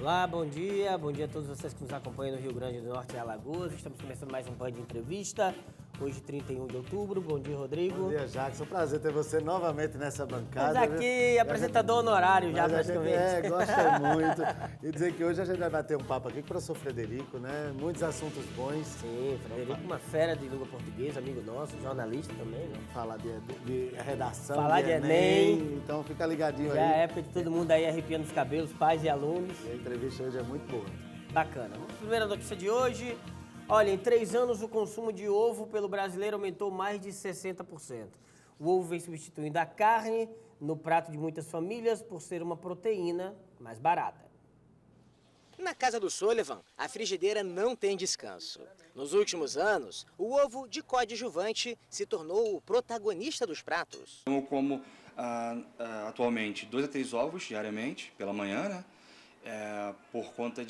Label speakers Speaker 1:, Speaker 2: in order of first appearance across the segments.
Speaker 1: Olá, bom dia a todos vocês que nos acompanham no Rio Grande do Norte e Alagoas. Estamos começando mais um Band de Entrevista, hoje 31 de outubro. Bom dia, Rodrigo.
Speaker 2: Bom dia, Jackson. É um prazer ter você novamente nessa bancada.
Speaker 1: Mas aqui, apresentador honorário já praticamente.
Speaker 2: Gosta muito. E dizer que hoje a gente vai bater um papo aqui com o professor Frederico, né? Muitos assuntos bons.
Speaker 1: Sim, Frederico, uma fera de língua portuguesa, amigo nosso, jornalista também, né?
Speaker 2: Falar de redação,
Speaker 1: falar de Enem.
Speaker 2: Então fica ligadinho
Speaker 1: Já
Speaker 2: aí.
Speaker 1: é a época de todo mundo aí arrepiando os cabelos, pais e alunos.
Speaker 2: E a entrevista hoje é muito boa.
Speaker 1: Bacana. Primeira notícia de hoje. Olha, em 3 anos o consumo de ovo pelo brasileiro aumentou mais de 60%. O ovo vem substituindo a carne no prato de muitas famílias por ser uma proteína mais barata.
Speaker 3: Na casa do Sullivan, a frigideira não tem descanso. Nos últimos anos, o ovo de coadjuvante se tornou o protagonista dos pratos.
Speaker 4: Eu como atualmente 2 a 3 ovos diariamente, pela manhã, né? Por conta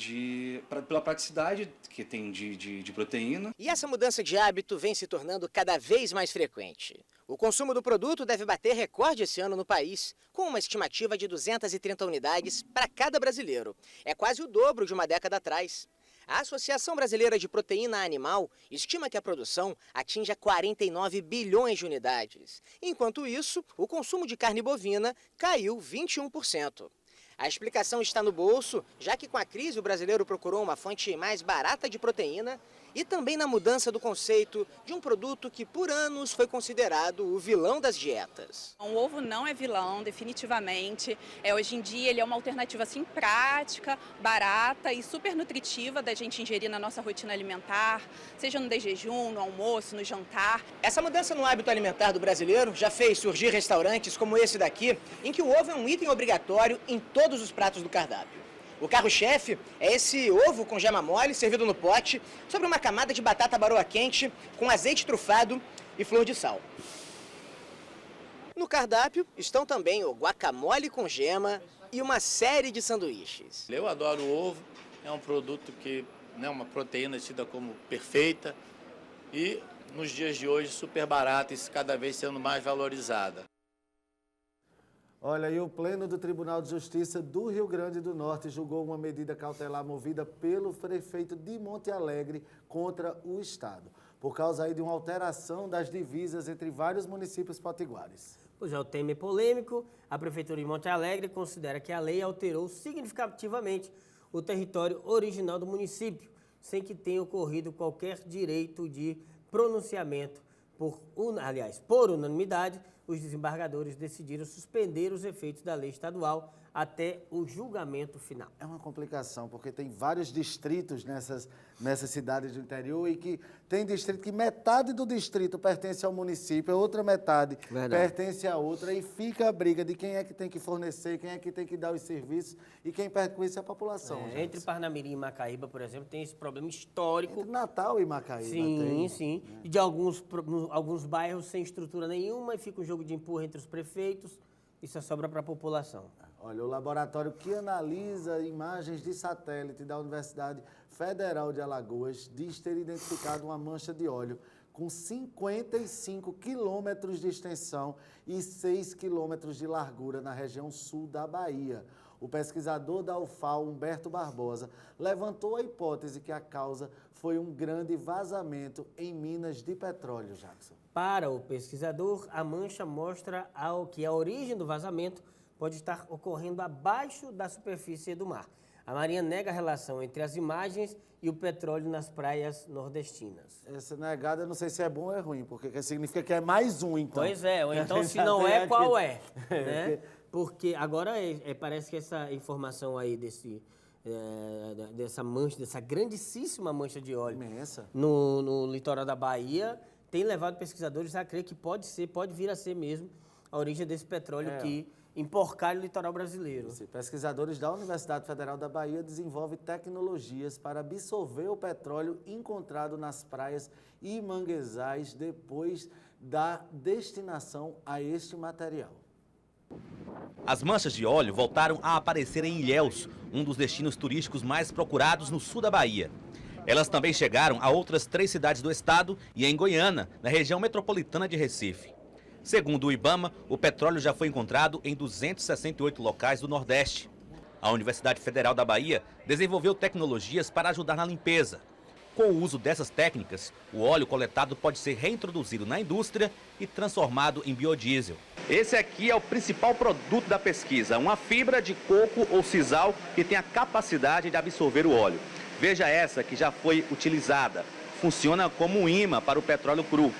Speaker 4: pela praticidade que tem de proteína.
Speaker 3: E essa mudança de hábito vem se tornando cada vez mais frequente. O consumo do produto deve bater recorde esse ano no país, com uma estimativa de 230 unidades para cada brasileiro. É quase o dobro de uma década atrás. A Associação Brasileira de Proteína Animal estima que a produção atinja 49 bilhões de unidades. Enquanto isso, o consumo de carne bovina caiu 21%. A explicação está no bolso, já que com a crise o brasileiro procurou uma fonte mais barata de proteína e também na mudança do conceito de um produto que por anos foi considerado o vilão das dietas.
Speaker 5: O ovo não é vilão, definitivamente. Hoje em dia ele é uma alternativa assim, prática, barata e super nutritiva da gente ingerir na nossa rotina alimentar, seja no desjejum, no almoço, no jantar.
Speaker 3: Essa mudança no hábito alimentar do brasileiro já fez surgir restaurantes como esse daqui, em que o ovo é um item obrigatório em todos os pratos do cardápio. O carro-chefe é esse ovo com gema mole servido no pote sobre uma camada de batata baroa quente com azeite trufado e flor de sal. No cardápio estão também o guacamole com gema e uma série de sanduíches.
Speaker 6: Eu adoro o ovo, é um produto que é uma proteína tida como perfeita e nos dias de hoje super barata e cada vez sendo mais valorizada.
Speaker 2: Olha, e o Pleno do Tribunal de Justiça do Rio Grande do Norte julgou uma medida cautelar movida pelo prefeito de Monte Alegre contra o Estado, por causa aí de uma alteração das divisas entre vários municípios potiguares.
Speaker 1: Pois é, o tema é polêmico. A Prefeitura de Monte Alegre considera que a lei alterou significativamente o território original do município, sem que tenha ocorrido qualquer direito de pronunciamento. Por unanimidade, os desembargadores decidiram suspender os efeitos da lei estadual até o julgamento final.
Speaker 2: É uma complicação, porque tem vários distritos nessas cidades do interior e que tem distrito que metade do distrito pertence ao município, a outra metade pertence a outra e fica a briga de quem é que tem que fornecer, quem é que tem que dar os serviços e quem perde com isso é a população.
Speaker 1: Entre Parnamirim e Macaíba, por exemplo, tem esse problema histórico.
Speaker 2: Entre Natal e Macaíba.
Speaker 1: Sim. E de alguns bairros sem estrutura nenhuma e fica um jogo de empurra entre os prefeitos e só sobra para a população.
Speaker 2: Olha, o laboratório que analisa imagens de satélite da Universidade Federal de Alagoas diz ter identificado uma mancha de óleo com 55 quilômetros de extensão e 6 quilômetros de largura na região sul da Bahia. O pesquisador da UFAL, Humberto Barbosa, levantou a hipótese que a causa foi um grande vazamento em minas de petróleo, Jackson.
Speaker 1: Para o pesquisador, a mancha mostra que a origem do vazamento pode estar ocorrendo abaixo da superfície do mar. A Marinha nega a relação entre as imagens e o petróleo nas praias nordestinas.
Speaker 2: Essa negada, eu não sei se é bom ou é ruim, porque significa que é mais um, então.
Speaker 1: Pois é, ou então se não é, qual é? Né? Porque agora parece que essa informação aí dessa mancha, dessa grandíssima mancha de óleo no litoral da Bahia, tem levado pesquisadores a crer que pode vir a ser mesmo a origem desse petróleo que emporcalha o litoral brasileiro.
Speaker 2: Pesquisadores da Universidade Federal da Bahia desenvolvem tecnologias para absorver o petróleo encontrado nas praias e manguezais depois da destinação a este material.
Speaker 7: As manchas de óleo voltaram a aparecer em Ilhéus, um dos destinos turísticos mais procurados no sul da Bahia. Elas também chegaram a outras 3 cidades do estado e em Goiânia, na região metropolitana de Recife. Segundo o IBAMA, o petróleo já foi encontrado em 268 locais do Nordeste. A Universidade Federal da Bahia desenvolveu tecnologias para ajudar na limpeza. Com o uso dessas técnicas, o óleo coletado pode ser reintroduzido na indústria e transformado em biodiesel. Esse aqui é o principal produto da pesquisa, uma fibra de coco ou sisal que tem a capacidade de absorver o óleo. Veja essa que já foi utilizada. Funciona como um imã para o petróleo cru.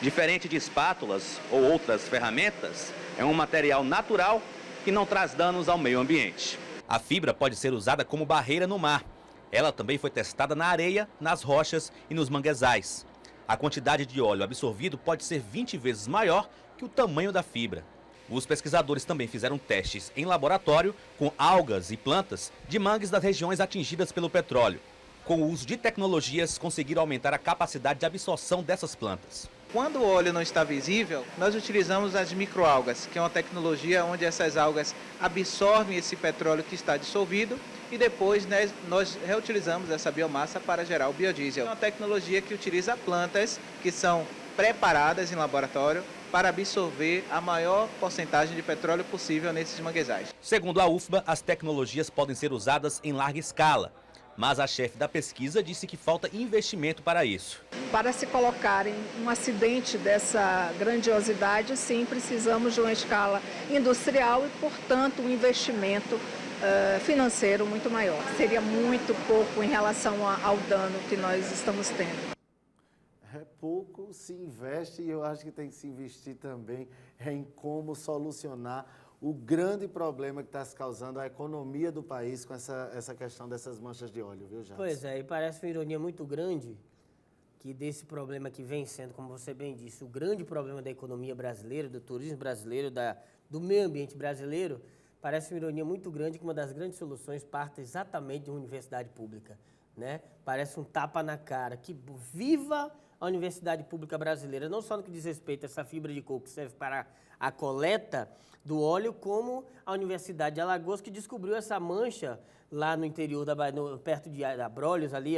Speaker 7: Diferente de espátulas ou outras ferramentas, é um material natural que não traz danos ao meio ambiente. A fibra pode ser usada como barreira no mar. Ela também foi testada na areia, nas rochas e nos manguezais. A quantidade de óleo absorvido pode ser 20 vezes maior que o tamanho da fibra. Os pesquisadores também fizeram testes em laboratório com algas e plantas de mangues das regiões atingidas pelo petróleo. Com o uso de tecnologias, conseguiram aumentar a capacidade de absorção dessas plantas.
Speaker 8: Quando o óleo não está visível, nós utilizamos as microalgas, que é uma tecnologia onde essas algas absorvem esse petróleo que está dissolvido e depois nós reutilizamos essa biomassa para gerar o biodiesel. É uma tecnologia que utiliza plantas que são preparadas em laboratório para absorver a maior porcentagem de petróleo possível nesses manguezais.
Speaker 7: Segundo a UFBA, as tecnologias podem ser usadas em larga escala. Mas a chefe da pesquisa disse que falta investimento para isso.
Speaker 9: Para se colocar em um acidente dessa grandiosidade, sim, precisamos de uma escala industrial e, portanto, um investimento financeiro muito maior. Seria muito pouco em relação ao dano que nós estamos tendo.
Speaker 2: É pouco, se investe e eu acho que tem que se investir também em como solucionar o grande problema que está se causando a economia do país com essa questão dessas manchas de óleo, viu, Jadson?
Speaker 1: Pois é, e parece uma ironia muito grande que desse problema que vem sendo, como você bem disse, o grande problema da economia brasileira, do turismo brasileiro, do meio ambiente brasileiro, parece uma ironia muito grande que uma das grandes soluções parte exatamente de uma universidade pública, né? Parece um tapa na cara, que viva a universidade pública brasileira, não só no que diz respeito a essa fibra de coco que serve para a coleta do óleo, como a Universidade de Alagoas, que descobriu essa mancha lá no interior, perto de Abrolhos, ali,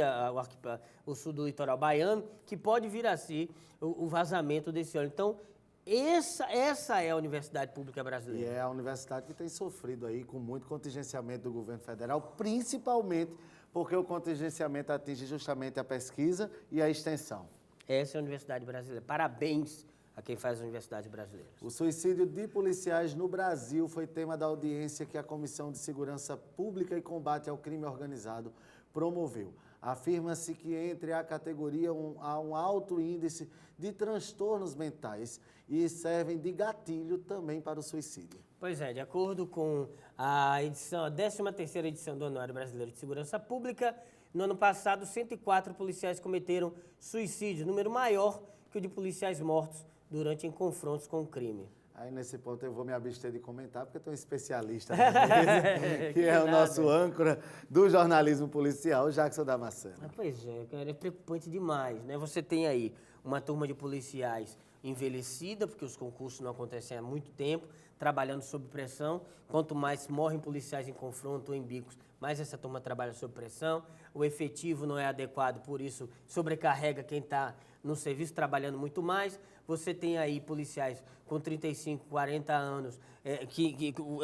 Speaker 1: o sul do litoral baiano, que pode vir a ser o vazamento desse óleo. Então, essa é a Universidade Pública Brasileira.
Speaker 2: E é a universidade que tem sofrido aí com muito contingenciamento do governo federal, principalmente porque o contingenciamento atinge justamente a pesquisa e a extensão.
Speaker 1: Essa é a Universidade Brasileira. Parabéns a quem faz as universidades brasileiras.
Speaker 2: O suicídio de policiais no Brasil foi tema da audiência que a Comissão de Segurança Pública e Combate ao Crime Organizado promoveu. Afirma-se que entre a categoria há um alto índice de transtornos mentais e servem de gatilho também para o suicídio.
Speaker 1: Pois é, de acordo com a 13ª edição do Anuário Brasileiro de Segurança Pública, no ano passado, 104 policiais cometeram suicídio, número maior que o de policiais mortos durante confrontos com o crime.
Speaker 2: Aí, nesse ponto, eu vou me abster de comentar, porque eu tenho um especialista na mesa, que é o nosso âncora do jornalismo policial, o Jackson Damasceno.
Speaker 1: Pois é, cara, é preocupante demais, né? Você tem aí uma turma de policiais envelhecida, porque os concursos não acontecem há muito tempo, trabalhando sob pressão. Quanto mais morrem policiais em confronto ou em bicos, mais essa turma trabalha sob pressão. O efetivo não é adequado, por isso sobrecarrega quem está no serviço trabalhando muito mais. Você tem aí policiais com 35, 40 anos,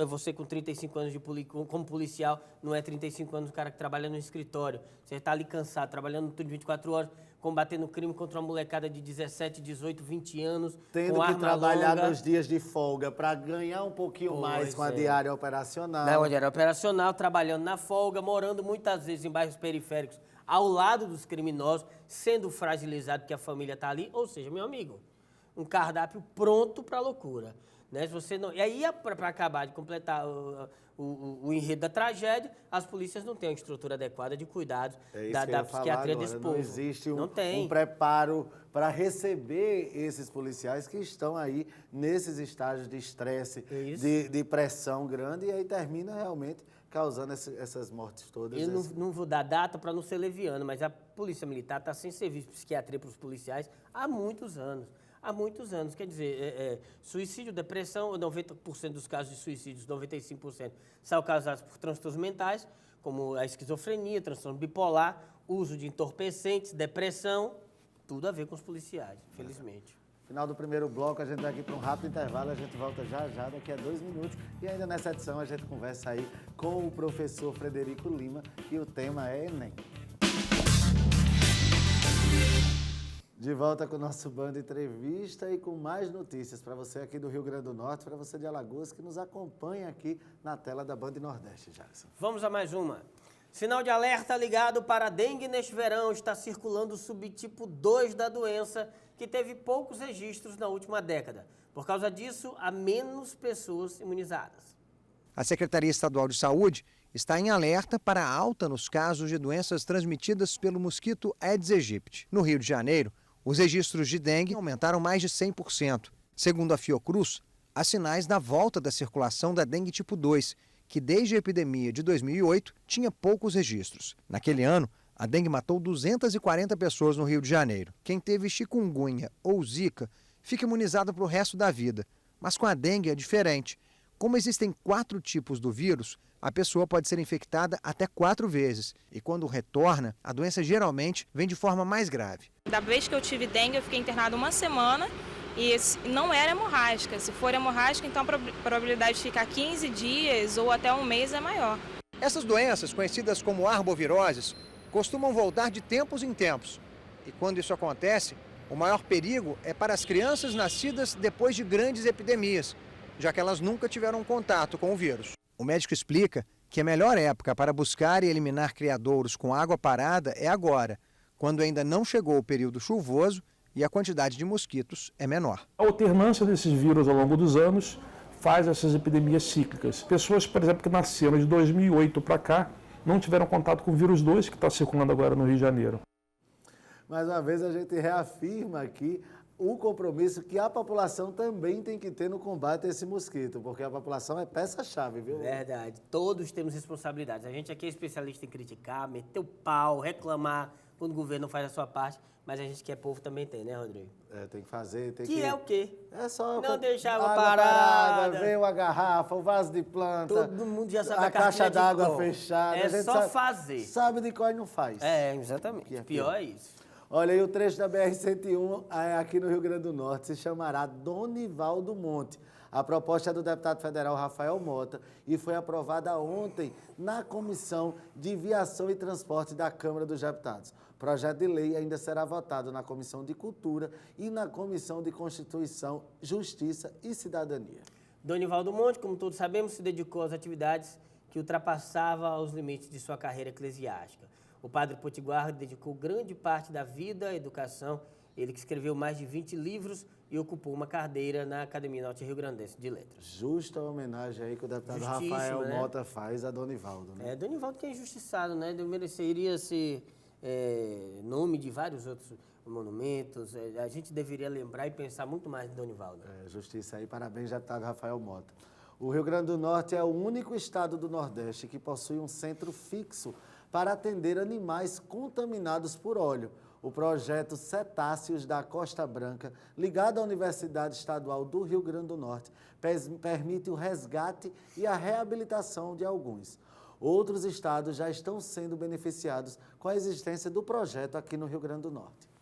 Speaker 1: você com 35 anos como policial, não é 35 anos o cara que trabalha no escritório. Você está ali cansado, trabalhando tudo 24 horas, combatendo crime contra uma molecada de 17, 18, 20 anos,
Speaker 2: tendo que trabalhar nos dias de folga para ganhar um pouquinho mais com a diária operacional.
Speaker 1: Não, a diária operacional, trabalhando na folga, morando muitas vezes em bairros periféricos, ao lado dos criminosos, sendo fragilizado porque a família está ali. Ou seja, meu amigo, um cardápio pronto para a loucura. Né? Se você não... E aí, para acabar de completar o enredo da tragédia, as polícias não têm uma estrutura adequada de cuidados da psiquiatria desse povo.
Speaker 2: Não existe um preparo para receber esses policiais que estão aí nesses estágios de estresse, de pressão grande, e aí termina realmente causando essas mortes todas.
Speaker 1: Eu não vou dar data para não ser leviano, mas a Polícia Militar está sem serviço de psiquiatria para os policiais há muitos anos. Há muitos anos. Quer dizer, suicídio, depressão, 90% dos casos de suicídios, 95% são causados por transtornos mentais, como a esquizofrenia, transtorno bipolar, uso de entorpecentes, depressão, tudo a ver com os policiais, infelizmente.
Speaker 2: Final do primeiro bloco, a gente vai aqui para um rápido intervalo, a gente volta já já, daqui a 2 minutos. E ainda nessa edição a gente conversa aí com o professor Frederico Lima e o tema é Enem. De volta com o nosso Band Entrevista e com mais notícias para você aqui do Rio Grande do Norte, para você de Alagoas que nos acompanha aqui na tela da Band Nordeste, Jackson.
Speaker 1: Vamos a mais uma. Sinal de alerta ligado para a dengue neste verão. Está circulando o subtipo 2 da doença, que teve poucos registros na última década. Por causa disso, há menos pessoas imunizadas.
Speaker 10: A Secretaria Estadual de Saúde está em alerta para a alta nos casos de doenças transmitidas pelo mosquito Aedes aegypti. No Rio de Janeiro, os registros de dengue aumentaram mais de 100%. Segundo a Fiocruz, há sinais da volta da circulação da dengue tipo 2, que desde a epidemia de 2008 tinha poucos registros. Naquele ano, a dengue matou 240 pessoas no Rio de Janeiro. Quem teve chikungunya ou zika fica imunizado para o resto da vida. Mas com a dengue é diferente. Como existem 4 tipos do vírus, a pessoa pode ser infectada até 4 vezes. E quando retorna, a doença geralmente vem de forma mais grave.
Speaker 11: Da vez que eu tive dengue, eu fiquei internada 1 semana e não era hemorrágica. Se for hemorrágica, então a probabilidade de ficar 15 dias ou até 1 mês é maior.
Speaker 10: Essas doenças, conhecidas como arboviroses, costumam voltar de tempos em tempos. E quando isso acontece, o maior perigo é para as crianças nascidas depois de grandes epidemias, já que elas nunca tiveram contato com o vírus. O médico explica que a melhor época para buscar e eliminar criadouros com água parada é agora, quando ainda não chegou o período chuvoso e a quantidade de mosquitos é menor.
Speaker 12: A alternância desses vírus ao longo dos anos faz essas epidemias cíclicas. Pessoas, por exemplo, que nasceram de 2008 para cá, não tiveram contato com o vírus 2, que está circulando agora no Rio de Janeiro.
Speaker 2: Mais uma vez a gente reafirma aqui o compromisso que a população também tem que ter no combate a esse mosquito, porque a população é peça-chave, viu?
Speaker 1: Verdade, todos temos responsabilidades. A gente aqui é especialista em criticar, meter o pau, reclamar quando o governo não faz a sua parte, mas a gente que é povo também tem, né, Rodrigo?
Speaker 2: É, tem que fazer, tem
Speaker 1: que... é o quê?
Speaker 2: É só...
Speaker 1: Não deixar água parada.
Speaker 2: Veio a garrafa, o vaso de planta.
Speaker 1: Todo mundo já sabe
Speaker 2: a caixa d'água fechada.
Speaker 1: É só fazer.
Speaker 2: Sabe de qual e não faz.
Speaker 1: É, exatamente. Pior é isso.
Speaker 2: Olha aí, o trecho da BR-101 aqui no Rio Grande do Norte se chamará Donivaldo Monte. A proposta é do deputado federal Rafael Mota e foi aprovada ontem na Comissão de Viação e Transporte da Câmara dos Deputados. O projeto de lei ainda será votado na Comissão de Cultura e na Comissão de Constituição, Justiça e Cidadania.
Speaker 1: Donivaldo Monte, como todos sabemos, se dedicou às atividades que ultrapassavam os limites de sua carreira eclesiástica. O padre Potiguar dedicou grande parte da vida à educação, ele que escreveu mais de 20 livros e ocupou uma cadeira na Academia Norte-Rio-Grandense de Letras.
Speaker 2: Justa homenagem aí que o deputado Rafael Mota faz a Donivaldo, né?
Speaker 1: É, Donivaldo que é injustiçado, né? Ele mereceria ser nome de vários outros monumentos. A gente deveria lembrar e pensar muito mais em Donivaldo.
Speaker 2: Justiça aí, parabéns, deputado Rafael Mota. O Rio Grande do Norte é o único estado do Nordeste que possui um centro fixo para atender animais contaminados por óleo. O projeto Cetáceos da Costa Branca, ligado à Universidade Estadual do Rio Grande do Norte, permite o resgate e a reabilitação de alguns. Outros estados já estão sendo beneficiados com a existência do projeto aqui no Rio Grande do Norte.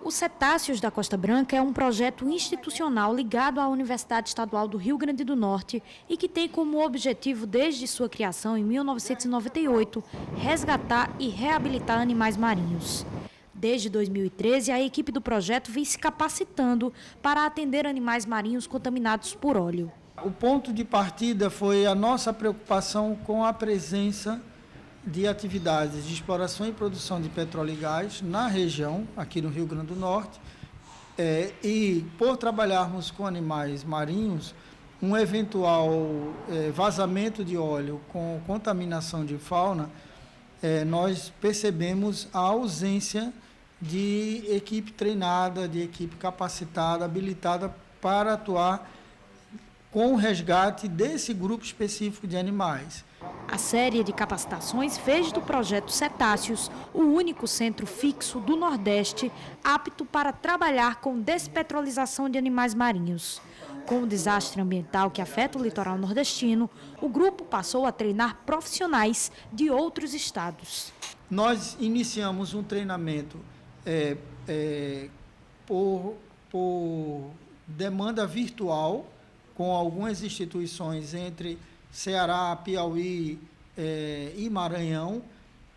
Speaker 13: O Cetáceos da Costa Branca é um projeto institucional ligado à Universidade Estadual do Rio Grande do Norte e que tem como objetivo, desde sua criação em 1998, resgatar e reabilitar animais marinhos. Desde 2013, a equipe do projeto vem se capacitando para atender animais marinhos contaminados por óleo.
Speaker 14: O ponto de partida foi a nossa preocupação com a presença de atividades de exploração e produção de petróleo e gás na região, aqui no Rio Grande do Norte, e por trabalharmos com animais marinhos, um eventual vazamento de óleo com contaminação de fauna, nós percebemos a ausência de equipe treinada, de equipe capacitada, habilitada para atuar com o resgate desse grupo específico de animais.
Speaker 13: A série de capacitações fez do projeto Cetáceos o único centro fixo do Nordeste apto para trabalhar com despetrolização de animais marinhos. Com o desastre ambiental que afeta o litoral nordestino, o grupo passou a treinar profissionais de outros estados.
Speaker 14: Nós iniciamos um treinamento por demanda virtual, com algumas instituições entre Ceará, Piauí e Maranhão,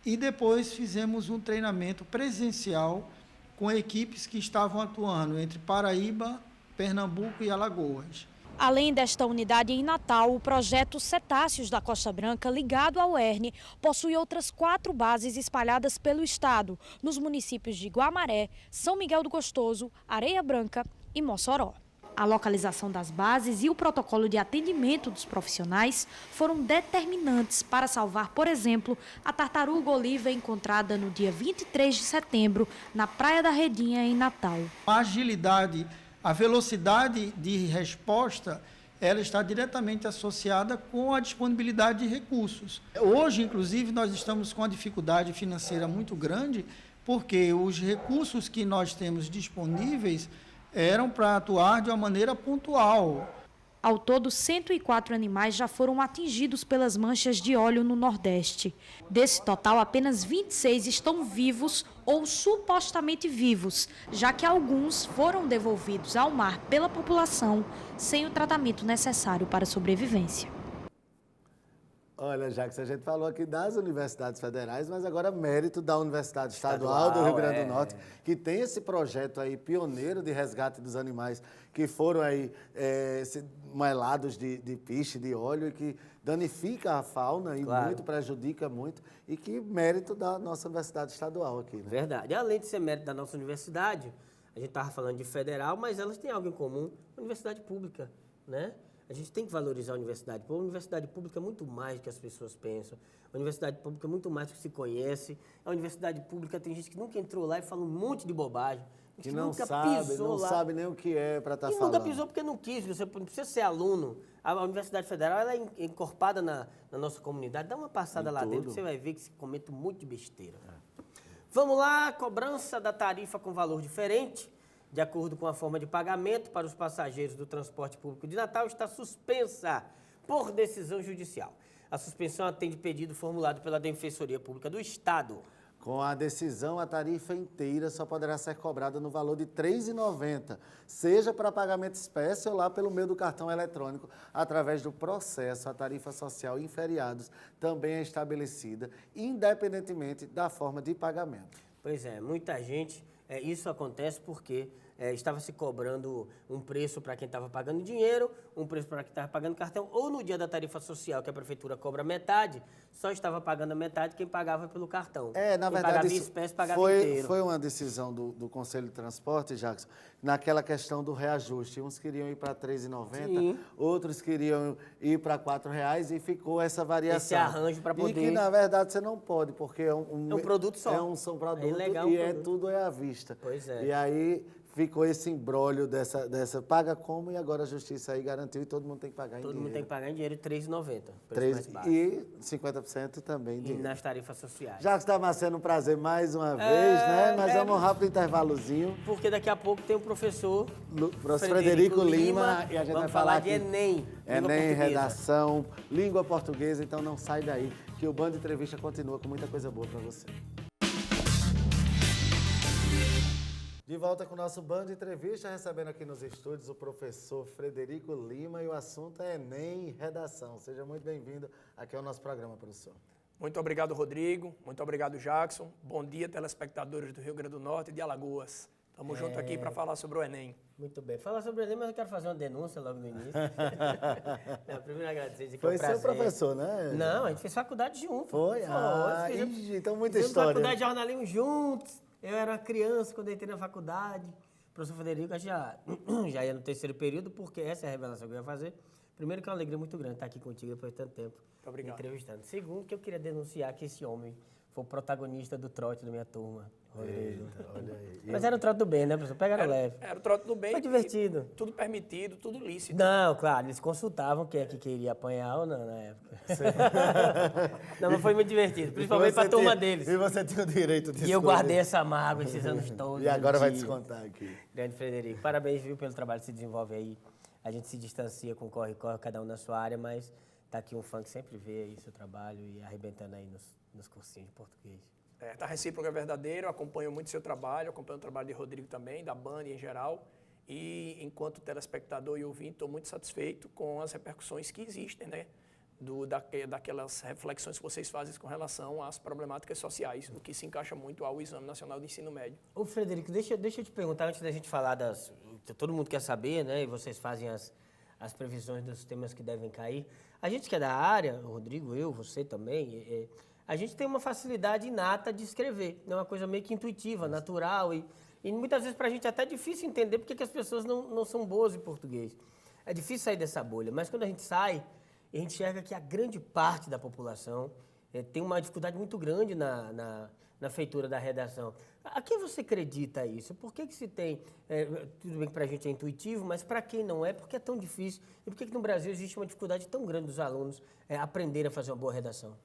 Speaker 14: e depois fizemos um treinamento presencial com equipes que estavam atuando entre Paraíba, Pernambuco e Alagoas.
Speaker 13: Além desta unidade em Natal, o projeto Cetáceos da Costa Branca, ligado ao ERN, possui outras 4 bases espalhadas pelo estado, nos municípios de Guamaré, São Miguel do Gostoso, Areia Branca e Mossoró. A localização das bases e o protocolo de atendimento dos profissionais foram determinantes para salvar, por exemplo, a tartaruga oliva encontrada no dia 23 de setembro na Praia da Redinha, em Natal.
Speaker 14: A agilidade, a velocidade de resposta, ela está diretamente associada com a disponibilidade de recursos. Hoje, inclusive, nós estamos com uma dificuldade financeira muito grande, porque os recursos que nós temos disponíveis eram para atuar de uma maneira pontual.
Speaker 13: Ao todo, 104 animais já foram atingidos pelas manchas de óleo no Nordeste. Desse total, apenas 26 estão vivos ou supostamente vivos, já que alguns foram devolvidos ao mar pela população sem o tratamento necessário para a sobrevivência.
Speaker 2: Olha, Jackson, a gente falou aqui das universidades federais, mas agora mérito da Universidade Estadual do Rio Grande do Norte, que tem esse projeto aí pioneiro de resgate dos animais que foram aí melados de piche, de óleo, e que danifica a fauna e muito, prejudica muito, e que mérito da nossa Universidade Estadual aqui, né?
Speaker 1: Verdade. Além de ser mérito da nossa universidade, a gente estava falando de federal, mas elas têm algo em comum, a universidade pública, né? A gente tem que valorizar a universidade pública. A universidade pública é muito mais do que as pessoas pensam. A universidade pública é muito mais do que se conhece. A universidade pública tem gente que nunca entrou lá e fala um monte de bobagem.
Speaker 2: Que não sabe nem o que é para estar falando.
Speaker 1: E nunca pisou porque não quis. Você não precisa ser aluno. A Universidade Federal ela é encorpada na nossa comunidade. Dá uma passada lá dentro que você vai ver que se comete um monte de besteira. Vamos lá, cobrança da tarifa com valor diferente. De acordo com a forma de pagamento para os passageiros do transporte público de Natal, está suspensa por decisão judicial. A suspensão atende pedido formulado pela Defensoria Pública do Estado.
Speaker 2: Com a decisão, a tarifa inteira só poderá ser cobrada no valor de R$ 3,90, seja para pagamento espécie ou lá pelo meio do cartão eletrônico, através do processo. A tarifa social em feriados também é estabelecida, independentemente da forma de pagamento.
Speaker 1: Pois é, muita gente... isso acontece porque estava se cobrando um preço para quem estava pagando dinheiro, um preço para quem estava pagando cartão, ou no dia da tarifa social, que a prefeitura cobra metade, só estava pagando a metade quem pagava pelo cartão.
Speaker 2: Na verdade,
Speaker 1: pagava em espécie, pagava inteiro.
Speaker 2: Foi uma decisão do Conselho de Transporte, Jackson, naquela questão do reajuste. Uns queriam ir para R$ 3,90, outros queriam ir para R$ 4,00 e ficou essa variação.
Speaker 1: Esse arranjo para poder...
Speaker 2: E que, na verdade, você não pode, porque é um
Speaker 1: produto só.
Speaker 2: É um produto
Speaker 1: ilegal,
Speaker 2: e tudo é à vista.
Speaker 1: Pois é.
Speaker 2: E aí ficou esse imbróglio dessa paga como, e agora a justiça aí garantiu e todo mundo tem que pagar em dinheiro.
Speaker 1: Todo mundo tem que pagar em dinheiro, R$ 3,90.
Speaker 2: E 50% também
Speaker 1: E nas tarifas sociais.
Speaker 2: Já que está sendo um prazer mais uma vez, né? Mas vamos um rápido intervalozinho.
Speaker 1: Porque daqui a pouco tem o professor
Speaker 2: Frederico Lima e a gente vai falar
Speaker 1: de Enem.
Speaker 2: Enem, redação, língua portuguesa, então não sai daí, que o Band Entrevista continua com muita coisa boa para você. De volta com o nosso Band Entrevista, recebendo aqui nos estúdios o professor Frederico Lima, e o assunto é Enem e redação. Seja muito bem-vindo aqui ao nosso programa, professor.
Speaker 15: Muito obrigado, Rodrigo. Muito obrigado, Jackson. Bom dia, telespectadores do Rio Grande do Norte e de Alagoas. Estamos juntos aqui para falar sobre o Enem.
Speaker 1: Muito bem. Falar sobre o Enem, mas eu quero fazer uma denúncia logo no início. Primeiro agradecer.
Speaker 2: Foi seu professor, né?
Speaker 1: Não, a gente fez faculdade junto.
Speaker 2: Foi? Então muita história.
Speaker 1: Faculdade de jornalismo juntos. Eu era uma criança quando entrei na faculdade. O professor Frederico já ia no terceiro período, porque essa é a revelação que eu ia fazer. Primeiro, que é uma alegria muito grande estar aqui contigo depois de tanto tempo.
Speaker 15: Muito obrigado.
Speaker 1: Entrevistando. Segundo, que eu queria denunciar que esse homem foi o protagonista do trote da minha turma, Rodrigo.
Speaker 2: Olha aí.
Speaker 1: Mas era o trote do bem, né, professor? Pegaram leve.
Speaker 15: Era o trote do bem.
Speaker 1: Foi divertido.
Speaker 15: Tudo permitido, tudo lícito.
Speaker 1: Não, claro, eles consultavam quem é que queria apanhar ou não na época. Não, mas foi muito divertido, principalmente para a turma deles.
Speaker 2: E você tinha o direito de
Speaker 1: E eu guardei essa mágoa esses anos todos.
Speaker 2: E agora vai descontar aqui.
Speaker 1: Grande Frederico. Parabéns, viu, pelo trabalho que se desenvolve aí. A gente se distancia com corre-corre, cada um na sua área, mas tá aqui um fã que sempre vê aí seu trabalho e arrebentando aí nos cursinhos de português.
Speaker 15: A recíproca é verdadeira, eu acompanho muito seu trabalho, acompanho o trabalho de Rodrigo também, da Band em geral, e enquanto telespectador e ouvinte, estou muito satisfeito com as repercussões que existem, né? Daquelas reflexões que vocês fazem com relação às problemáticas sociais, o que se encaixa muito ao Exame Nacional de Ensino Médio.
Speaker 1: Ô, Frederico, deixa eu te perguntar, antes da gente falar todo mundo quer saber, né? E vocês fazem as previsões dos temas que devem cair. A gente que é da área, o Rodrigo, eu, você também, a gente tem uma facilidade inata de escrever, é uma coisa meio que intuitiva, natural, e muitas vezes para a gente é até difícil entender porque que as pessoas não são boas em português. É difícil sair dessa bolha, mas quando a gente sai, a gente enxerga que a grande parte da população tem uma dificuldade muito grande na feitura da redação. A quem você acredita isso? Por que se tem... tudo bem que para a gente é intuitivo, mas para quem não é, por que é tão difícil? E por que no Brasil existe uma dificuldade tão grande dos alunos aprenderem a fazer uma boa redação?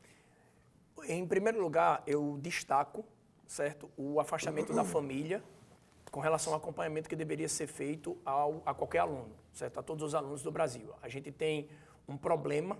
Speaker 15: Em primeiro lugar, eu destaco, certo, o afastamento da família com relação ao acompanhamento que deveria ser feito a qualquer aluno, certo? A todos os alunos do Brasil. A gente tem um problema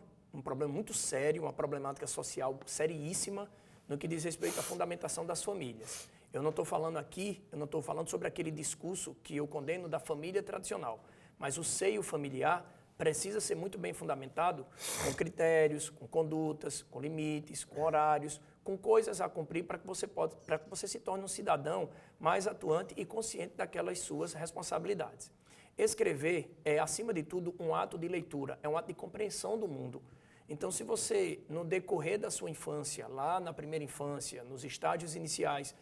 Speaker 15: muito sério, uma problemática social seríssima no que diz respeito à fundamentação das famílias. Eu não estou falando sobre aquele discurso que eu condeno da família tradicional, mas o seio familiar precisa ser muito bem fundamentado com critérios, com condutas, com limites, com horários, com coisas a cumprir para que você se torne um cidadão mais atuante e consciente daquelas suas responsabilidades. Escrever é, acima de tudo, um ato de leitura, é um ato de compreensão do mundo. Então, se você, no decorrer da sua infância, lá na primeira infância, nos estágios iniciais,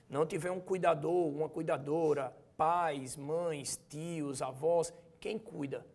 Speaker 15: não tiver um cuidador, uma cuidadora, pais, mães, tios, avós, quem cuida?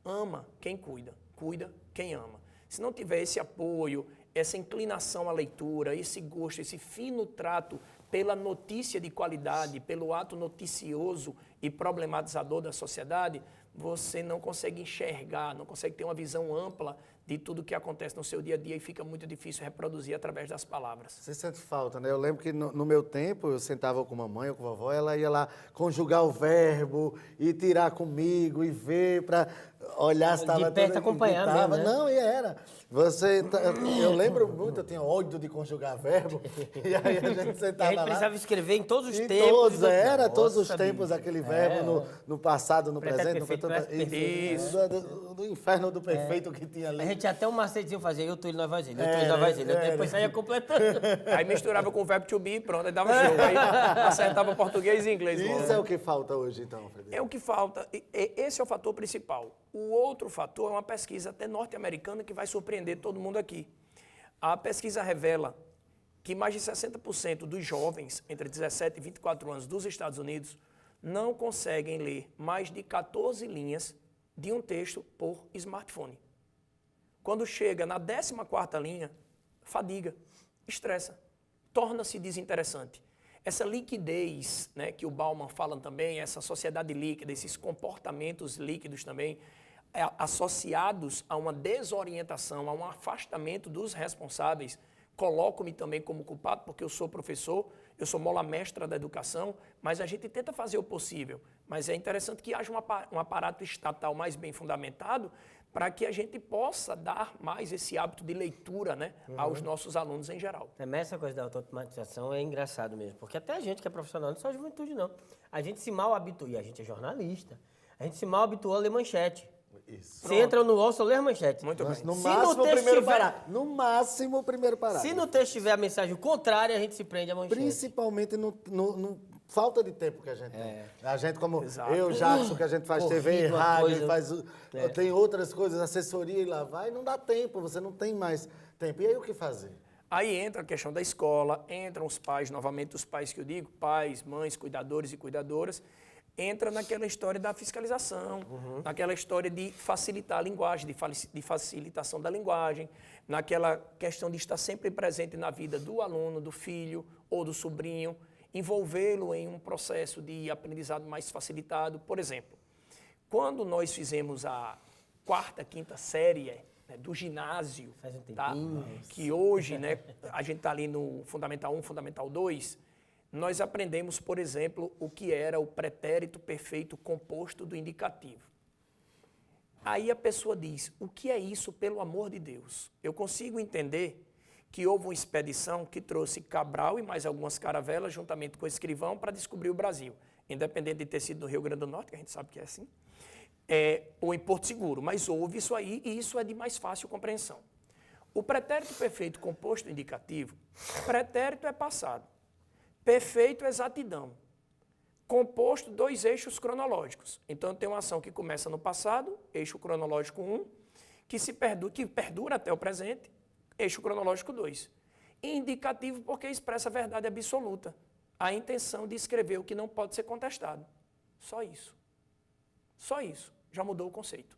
Speaker 15: Ama quem cuida, cuida quem ama. Se não tiver esse apoio, essa inclinação à leitura, esse gosto, esse fino trato pela notícia de qualidade, pelo ato noticioso e problematizador da sociedade, você não consegue enxergar, não consegue ter uma visão ampla de tudo que acontece no seu dia a dia e fica muito difícil reproduzir através das palavras.
Speaker 2: Você sente falta, né? Eu lembro que no meu tempo, eu sentava com mamãe ou com vovó, ela ia lá conjugar o verbo e tirar comigo e ver para olhar se estava...
Speaker 1: De perto acompanhar mesmo, né?
Speaker 2: Não, e era. Eu lembro muito, eu tinha ódio de conjugar verbo, e aí a gente sentava lá.
Speaker 1: A gente precisava escrever em todos os tempos.
Speaker 2: Todos os tempos aquele verbo, no passado, no presente, no futuro. Do inferno do perfeito que tinha ali.
Speaker 1: A gente até um macetezinho fazia, eu tô ele, nós vai ele, eu tô ele, nós vai ele. Depois saía completando.
Speaker 15: Aí misturava com o verbo to be e pronto, aí dava jogo. Aí acertava português e inglês.
Speaker 2: Isso é o que falta hoje, então, Frederico?
Speaker 15: É o que falta. Esse é o fator principal. O outro fator é uma pesquisa até norte-americana que vai surpreender todo mundo aqui. A pesquisa revela que mais de 60% dos jovens entre 17 e 24 anos dos Estados Unidos não conseguem ler mais de 14 linhas de um texto por smartphone. Quando chega na 14ª linha, fadiga, estressa, torna-se desinteressante. Essa liquidez, né, que o Bauman fala também, essa sociedade líquida, esses comportamentos líquidos também, associados a uma desorientação, a um afastamento dos responsáveis, coloco-me também como culpado, porque eu sou professor, eu sou mola mestra da educação, mas a gente tenta fazer o possível. Mas é interessante que haja um aparato estatal mais bem fundamentado para que a gente possa dar mais esse hábito de leitura, né, aos nossos alunos em geral.
Speaker 1: Essa coisa da automatização é engraçado mesmo, porque até a gente que é profissional, não só a juventude não, a gente se mal habitua, e a gente é jornalista, a gente se mal habituou a ler manchete.
Speaker 2: Isso.
Speaker 1: Você entra no UOL, só lê a manchete.
Speaker 15: Muito bem.
Speaker 2: No máximo, o primeiro parágrafo. No máximo, o primeiro parágrafo.
Speaker 1: Se no texto tiver a mensagem contrária, a gente se prende à manchete.
Speaker 2: Principalmente no falta de tempo que a gente tem. A gente, como eu, Jackson, que a gente faz TV, rádio, tem outras coisas, assessoria e lá vai, não dá tempo, você não tem mais tempo. E aí o que fazer?
Speaker 15: Aí entra a questão da escola, entram os pais, novamente os pais que eu digo, pais, mães, cuidadores e cuidadoras, entra naquela história da fiscalização, naquela história de facilitar a linguagem, de facilitação da linguagem, naquela questão de estar sempre presente na vida do aluno, do filho ou do sobrinho, envolvê-lo em um processo de aprendizado mais facilitado. Por exemplo, quando nós fizemos a 4ª, 5ª série do ginásio, tá? Que hoje, né, a gente está ali no Fundamental 1, Fundamental 2, nós aprendemos, por exemplo, o que era o pretérito perfeito composto do indicativo. Aí a pessoa diz, o que é isso, pelo amor de Deus? Eu consigo entender que houve uma expedição que trouxe Cabral e mais algumas caravelas, juntamente com o escrivão, para descobrir o Brasil. Independente de ter sido no Rio Grande do Norte, que a gente sabe que é assim, ou em Porto Seguro. Mas houve isso aí e isso é de mais fácil compreensão. O pretérito perfeito composto indicativo, pretérito é passado, perfeito é exatidão, composto 2 eixos cronológicos. Então, tem uma ação que começa no passado, eixo cronológico 1, que perdura até o presente, eixo cronológico 2. Indicativo porque expressa a verdade absoluta, a intenção de escrever o que não pode ser contestado. Só isso. Só isso. Já mudou o conceito.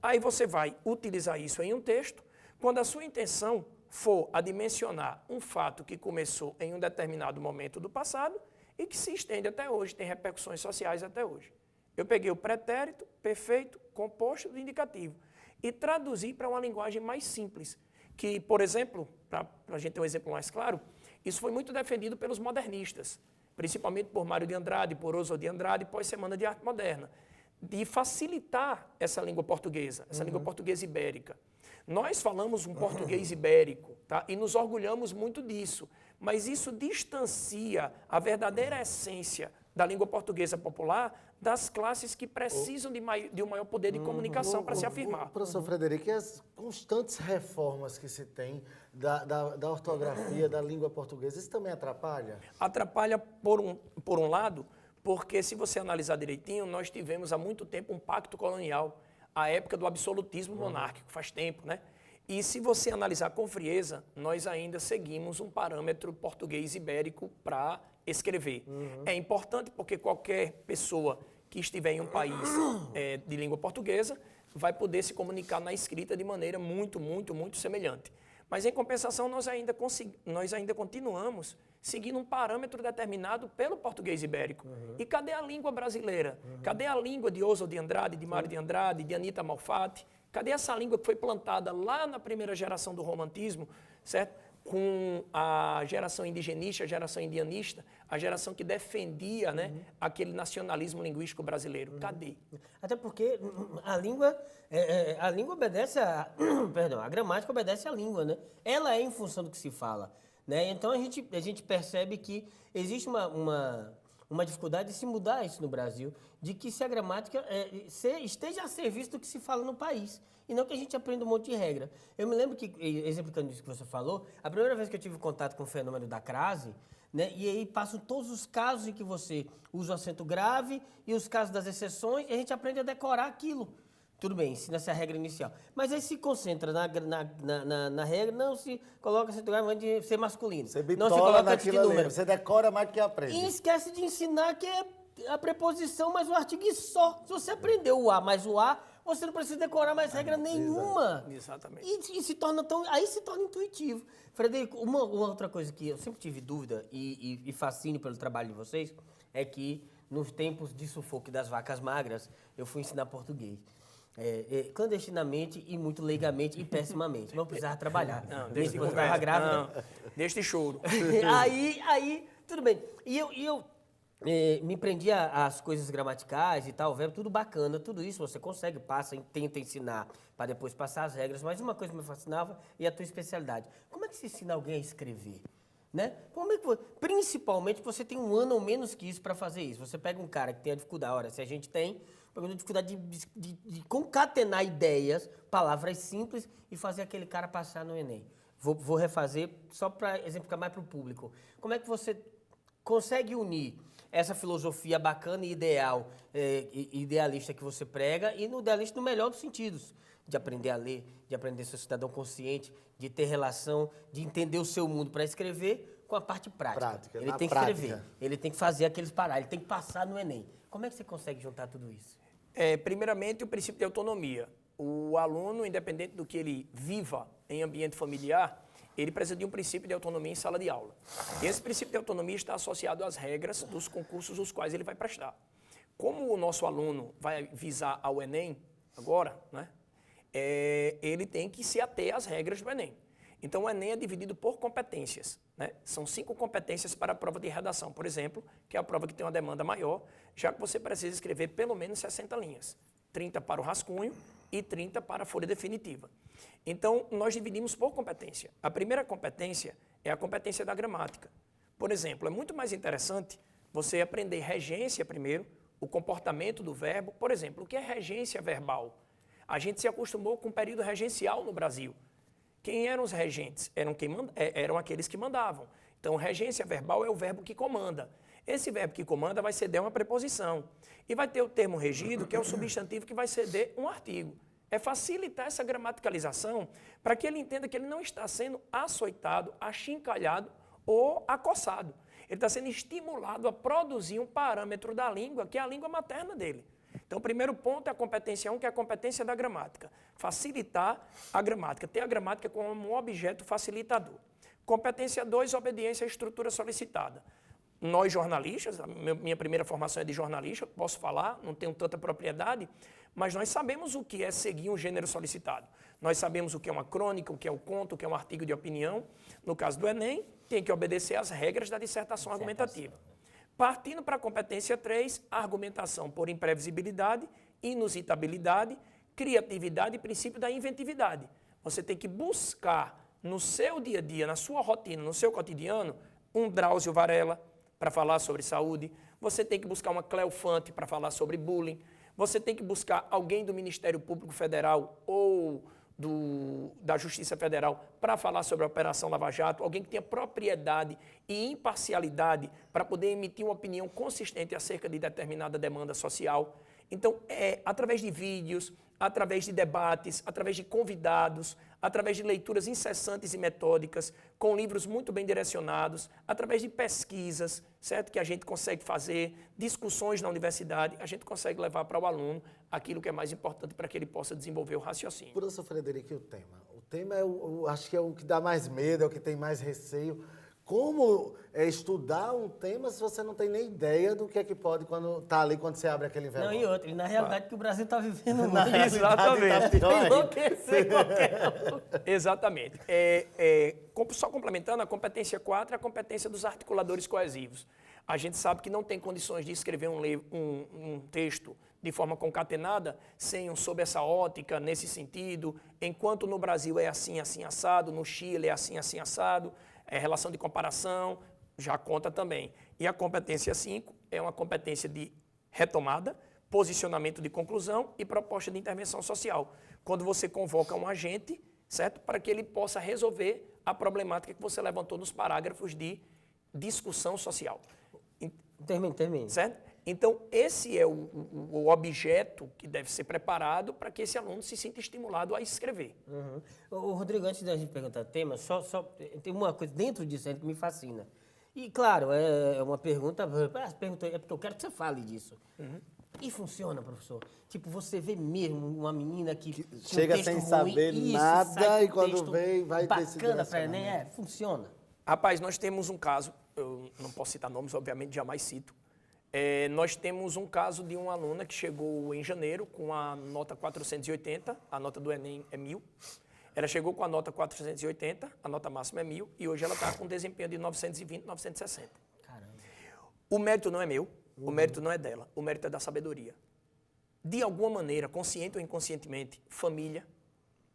Speaker 15: Aí você vai utilizar isso em um texto, quando a sua intenção for a de mencionar um fato que começou em um determinado momento do passado e que se estende até hoje, tem repercussões sociais até hoje. Eu peguei o pretérito, perfeito, composto do indicativo e traduzi para uma linguagem mais simples, que, por exemplo, para a gente ter um exemplo mais claro, isso foi muito defendido pelos modernistas, principalmente por Mário de Andrade, por Oswald de Andrade, pós-Semana de Arte Moderna, de facilitar essa língua portuguesa, essa língua portuguesa ibérica. Nós falamos um português ibérico, tá? E nos orgulhamos muito disso, mas isso distancia a verdadeira essência da língua portuguesa popular das classes que precisam de um maior poder de comunicação para se afirmar.
Speaker 2: Professor Frederico, e as constantes reformas que se tem da ortografia da língua portuguesa, isso também atrapalha?
Speaker 15: Atrapalha por um lado, porque se você analisar direitinho, nós tivemos há muito tempo um pacto colonial, a época do absolutismo monárquico, faz tempo, né? E se você analisar com frieza, nós ainda seguimos um parâmetro português ibérico para escrever. É importante porque qualquer pessoa que estiver em um país de língua portuguesa vai poder se comunicar na escrita de maneira muito, muito, muito semelhante. Mas, em compensação, nós ainda continuamos seguindo um parâmetro determinado pelo português ibérico. E cadê a língua brasileira? Cadê a língua de Oswald de Andrade, de Mário de Andrade, de Anita Malfatti? Cadê essa língua que foi plantada lá na primeira geração do romantismo, certo? Com a geração indigenista, a geração indianista, a geração que defendia, né, aquele nacionalismo linguístico brasileiro. Cadê?
Speaker 1: Até porque a língua obedece perdão, a gramática obedece à língua, né? Ela é em função do que se fala, né? Então a gente percebe que existe uma dificuldade de se mudar isso no Brasil, de que se a gramática esteja a serviço do que se fala no país, e não que a gente aprenda um monte de regra. Eu me lembro que, exemplificando isso que você falou, a primeira vez que eu tive contato com o fenômeno da crase, né, e aí passam todos os casos em que você usa o acento grave e os casos das exceções, e a gente aprende a decorar aquilo. Tudo bem, ensina essa regra inicial. Mas aí se concentra na regra, não se coloca acento grave antes de ser masculino.
Speaker 2: Você
Speaker 1: não se coloca
Speaker 2: antes de número. Você decora mais do que aprende.
Speaker 1: E esquece de ensinar que é a preposição mais o artigo e só. Se você aprendeu o A mais o A, você não precisa decorar mais regra nenhuma.
Speaker 15: Exatamente.
Speaker 1: E se torna aí se torna intuitivo. Frederico, uma outra coisa que eu sempre tive dúvida e fascínio pelo trabalho de vocês é que nos tempos de sufoco das vacas magras, eu fui ensinar português. Clandestinamente e muito leigamente e pessimamente. Mas eu precisava trabalhar. Minha esposa estava grávida.
Speaker 15: Deste choro.
Speaker 1: aí, tudo bem. E eu me prendi às coisas gramaticais e tal, o verbo, tudo bacana, tudo isso você consegue, passa, tenta ensinar para depois passar as regras, mas uma coisa que me fascinava e a tua especialidade. Como é que se ensina alguém a escrever? Né? Como é que, principalmente, você tem 1 ano ou menos que isso para fazer isso. Você pega um cara que tem a dificuldade, ora, se a gente tem a dificuldade de concatenar ideias, palavras simples e fazer aquele cara passar no Enem. Vou refazer só para exemplificar mais para o público. Como é que você consegue unir essa filosofia bacana e idealista que você prega e no idealista no melhor dos sentidos, de aprender a ler, de aprender a ser cidadão consciente, de ter relação, de entender o seu mundo para escrever com a parte prática. Ele tem que escrever, ele tem que fazer aqueles parar, ele tem que passar no Enem. Como é que você consegue juntar tudo isso?
Speaker 15: Primeiramente, o princípio de autonomia. O aluno, independente do que ele viva em ambiente familiar, ele precisa de um princípio de autonomia em sala de aula. E esse princípio de autonomia está associado às regras dos concursos os quais ele vai prestar. Como o nosso aluno vai visar ao Enem agora, né, ele tem que se ater às regras do Enem. Então, o Enem é dividido por competências, né? São 5 competências para a prova de redação, por exemplo, que é a prova que tem uma demanda maior, já que você precisa escrever pelo menos 60 linhas. 30 para o rascunho e 30 para a folha definitiva. Então, nós dividimos por competência. A primeira competência é a competência da gramática. Por exemplo, é muito mais interessante você aprender regência primeiro, o comportamento do verbo. Por exemplo, o que é regência verbal? A gente se acostumou com o período regencial no Brasil. Quem eram os regentes? Eram aqueles que mandavam. Então, regência verbal é o verbo que comanda. Esse verbo que comanda vai ceder uma preposição. E vai ter o termo regido, que é o substantivo que vai ceder um artigo. É facilitar essa gramaticalização para que ele entenda que ele não está sendo açoitado, achincalhado ou acossado. Ele está sendo estimulado a produzir um parâmetro da língua, que é a língua materna dele. Então, o primeiro ponto é a competência 1, que é a competência da gramática. Facilitar a gramática, ter a gramática como um objeto facilitador. Competência 2, obediência à estrutura solicitada. Nós, jornalistas, a minha primeira formação é de jornalista, posso falar, não tenho tanta propriedade, mas nós sabemos o que é seguir um gênero solicitado. Nós sabemos o que é uma crônica, o que é um conto, o que é um artigo de opinião. No caso do Enem, tem que obedecer às regras da dissertação argumentativa. Partindo para a competência 3, argumentação por imprevisibilidade, inusitabilidade, criatividade e princípio da inventividade. Você tem que buscar no seu dia a dia, na sua rotina, no seu cotidiano, um Drauzio Varela para falar sobre saúde, você tem que buscar uma Cleo Fante para falar sobre bullying, você tem que buscar alguém do Ministério Público Federal ou da Justiça Federal para falar sobre a Operação Lava Jato, alguém que tenha propriedade e imparcialidade para poder emitir uma opinião consistente acerca de determinada demanda social. Então, através de vídeos, através de debates, através de convidados, através de leituras incessantes e metódicas, com livros muito bem direcionados, através de pesquisas, certo? Que a gente consegue fazer, discussões na universidade, a gente consegue levar para o aluno aquilo que é mais importante para que ele possa desenvolver o raciocínio.
Speaker 2: Professor Frederico, e o tema? O tema acho que é o que dá mais medo, é o que tem mais receio. Como estudar um tema se você não tem nem ideia do que é que pode quando está ali, quando você abre aquele envelope?
Speaker 1: Não, e outra, e na realidade que o Brasil está vivendo
Speaker 15: hoje. Exatamente.
Speaker 2: Tá
Speaker 15: Enlouquecer qualquer um. Exatamente. Só complementando, a competência 4 é a competência dos articuladores coesivos. A gente sabe que não tem condições de escrever um texto de forma concatenada, sem sob essa ótica, nesse sentido, enquanto no Brasil é assim, assim, assado, no Chile é assim, assim, assado, relação de comparação, já conta também. E a competência 5 é uma competência de retomada, posicionamento de conclusão e proposta de intervenção social. Quando você convoca um agente, certo? Para que ele possa resolver a problemática que você levantou nos parágrafos de discussão social.
Speaker 1: Termine.
Speaker 15: Certo? Então, esse é o objeto que deve ser preparado para que esse aluno se sinta estimulado a escrever.
Speaker 1: Uhum. Ô, Rodrigo, antes da gente perguntar o tema, só tem uma coisa dentro disso que me fascina. E, claro, é uma pergunta, é porque eu quero que você fale disso.
Speaker 15: Uhum.
Speaker 1: E funciona, professor? Tipo, você vê mesmo uma menina que
Speaker 2: chega sem saber nada e quando vem vai
Speaker 1: bacana para Enem, funciona.
Speaker 15: Rapaz, nós temos um caso, eu não posso citar nomes, obviamente, jamais cito. Nós temos um caso de uma aluna que chegou em janeiro com a nota 480, a nota do Enem é 1000. Ela chegou com a nota 480, a nota máxima é 1000, e hoje ela está com um desempenho de 920, 960.
Speaker 1: Caramba.
Speaker 15: O mérito não é meu, o mérito não é dela, o mérito é da sabedoria. De alguma maneira, consciente ou inconscientemente, família,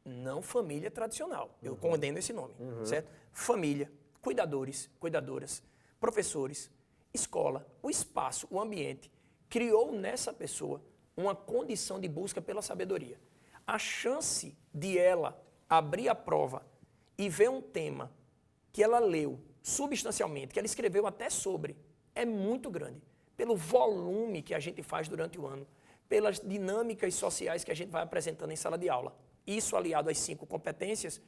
Speaker 15: não família tradicional, eu condeno esse nome, certo? Família, cuidadores, cuidadoras, professores, escola, o espaço, o ambiente, criou nessa pessoa uma condição de busca pela sabedoria. A chance de ela abrir a prova e ver um tema que ela leu substancialmente, que ela escreveu até sobre, é muito grande. Pelo volume que a gente faz durante o ano, pelas dinâmicas sociais que a gente vai apresentando em sala de aula. Isso aliado às 5 competências,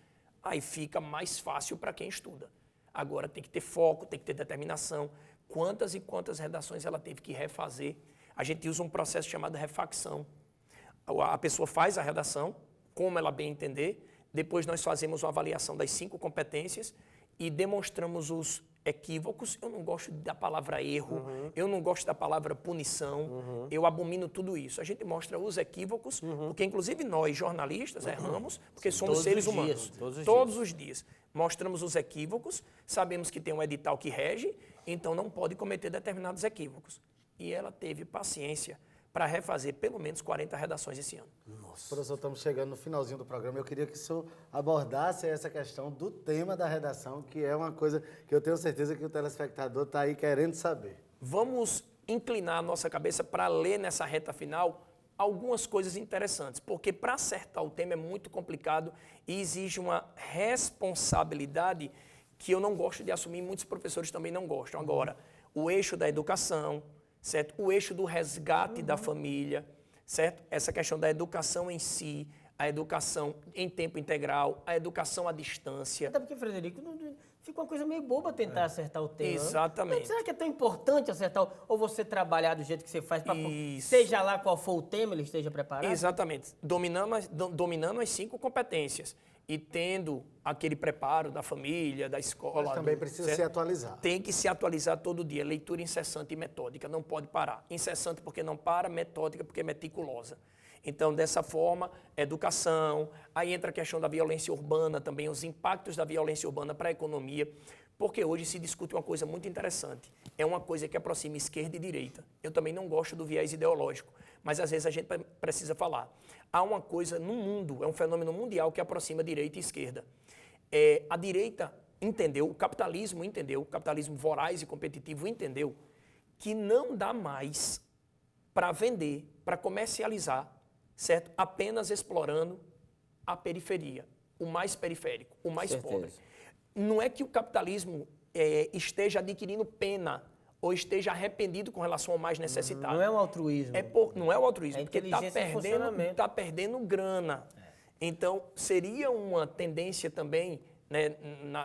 Speaker 15: aí fica mais fácil para quem estuda. Agora tem que ter foco, tem que ter determinação. Quantas e quantas redações ela teve que refazer. A gente usa um processo chamado refacção. A pessoa faz a redação, como ela bem entender, depois nós fazemos uma avaliação das 5 competências e demonstramos os equívocos. Eu não gosto da palavra erro, eu não gosto da palavra punição, eu abomino tudo isso. A gente mostra os equívocos, porque inclusive nós, jornalistas, erramos, porque somos seres humanos. Todos os dias. Mostramos os equívocos, sabemos que tem um edital que rege, então não pode cometer determinados equívocos. E ela teve paciência para refazer pelo menos 40 redações esse ano.
Speaker 2: Professor, estamos chegando no finalzinho do programa. Eu queria que o senhor abordasse essa questão do tema da redação, que é uma coisa que eu tenho certeza que o telespectador está aí querendo saber.
Speaker 15: Vamos inclinar a nossa cabeça para ler nessa reta final algumas coisas interessantes, porque para acertar o tema é muito complicado e exige uma responsabilidade que eu não gosto de assumir, muitos professores também não gostam. Agora, o eixo da educação, certo? O eixo do resgate da família, certo? Essa questão da educação em si, a educação em tempo integral, a educação à distância.
Speaker 1: Até porque, Frederico, fica uma coisa meio boba tentar acertar o tema.
Speaker 15: Exatamente.
Speaker 1: Mas será que é tão importante acertar, ou você trabalhar do jeito que você faz, para seja lá qual for o tema, ele esteja preparado?
Speaker 15: Exatamente. Dominando as 5 competências e tendo aquele preparo da família, da escola.
Speaker 2: Mas também precisa se atualizar.
Speaker 15: Tem que se atualizar todo dia. Leitura incessante e metódica, não pode parar. Incessante porque não para, metódica porque é meticulosa. Então, dessa forma, educação, aí entra a questão da violência urbana também, os impactos da violência urbana para a economia, porque hoje se discute uma coisa muito interessante, é uma coisa que aproxima esquerda e direita. Eu também não gosto do viés ideológico, mas às vezes a gente precisa falar. Há uma coisa no mundo, é um fenômeno mundial que aproxima direita e esquerda. A direita entendeu, o capitalismo voraz e competitivo entendeu que não dá mais para vender, para comercializar, certo? Apenas explorando a periferia, o mais periférico, o mais pobre. Não é que o capitalismo esteja adquirindo pena ou esteja arrependido com relação ao mais necessitado.
Speaker 1: Não é um altruísmo.
Speaker 15: não é o altruísmo,
Speaker 1: É
Speaker 15: porque está perdendo grana. Então, seria uma tendência também, né,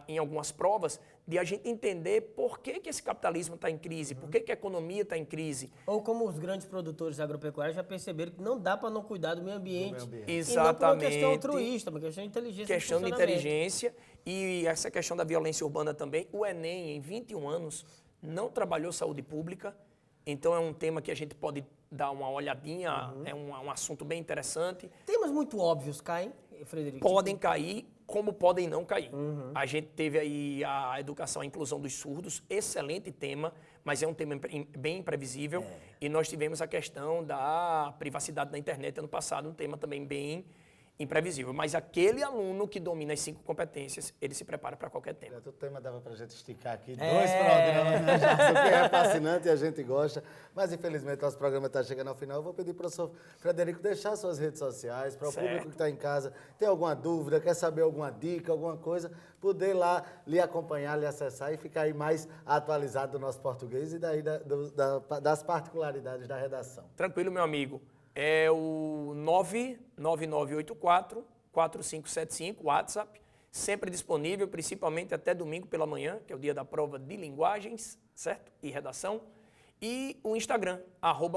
Speaker 15: em algumas provas, de a gente entender por que esse capitalismo está em crise, por que a economia está em crise.
Speaker 1: Ou como os grandes produtores agropecuários já perceberam que não dá para não cuidar do meio ambiente.
Speaker 15: Exatamente.
Speaker 1: E não por uma questão altruísta, uma questão de inteligência.
Speaker 15: Questão de inteligência e essa questão da violência urbana também. O Enem, em 21 anos, não trabalhou saúde pública, então é um tema que a gente pode dar uma olhadinha, é um assunto bem interessante.
Speaker 1: Temas muito óbvios caem, Frederico?
Speaker 15: Podem cair, como podem não cair. A gente teve aí a educação, a inclusão dos surdos, excelente tema, mas é um tema bem imprevisível. E nós tivemos a questão da privacidade na internet ano passado, um tema também bem imprevisível. Mas aquele aluno que domina as 5 competências, ele se prepara para qualquer tema.
Speaker 2: O tema dava para a gente esticar aqui 2 programas, né, Jackson, que é fascinante e a gente gosta. Mas, infelizmente, nosso programa está chegando ao final. Eu vou pedir para o professor Frederico deixar suas redes sociais, para o público que está em casa, tem alguma dúvida, quer saber alguma dica, alguma coisa, poder lá lhe acompanhar, lhe acessar e ficar aí mais atualizado do nosso português e daí das particularidades da redação.
Speaker 15: Tranquilo, meu amigo. É o 99984-4575, WhatsApp, sempre disponível, principalmente até domingo pela manhã, que é o dia da prova de linguagens, certo? E redação. E o Instagram,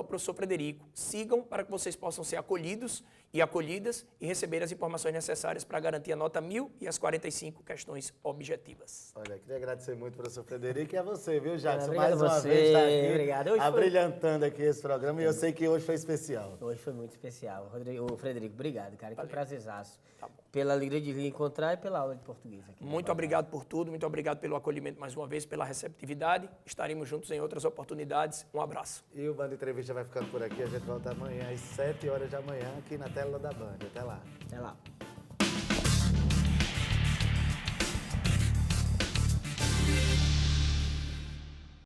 Speaker 15: @professor Frederico. Sigam para que vocês possam ser acolhidos e acolhidas e receber as informações necessárias para garantir a nota 1000 e as 45 questões objetivas.
Speaker 2: Olha, queria agradecer muito, professor Frederico, e a você, viu, Jackson?
Speaker 1: Obrigado
Speaker 2: Mais uma
Speaker 1: a você.
Speaker 2: vez está aqui,
Speaker 1: Obrigado.
Speaker 2: abrilhantando aqui esse programa, e eu sei que hoje foi especial.
Speaker 1: Hoje foi muito especial. Frederico, obrigado, cara. Que prazerzaço. Pela alegria de lhe encontrar e pela aula de português aqui.
Speaker 15: Muito obrigado por tudo, muito obrigado pelo acolhimento mais uma vez, pela receptividade. Estaremos juntos em outras oportunidades. Um abraço.
Speaker 2: E o Band Entrevista vai ficando por aqui. A gente volta amanhã às 7 horas da manhã aqui na tela da Band. Até lá.
Speaker 1: Até lá.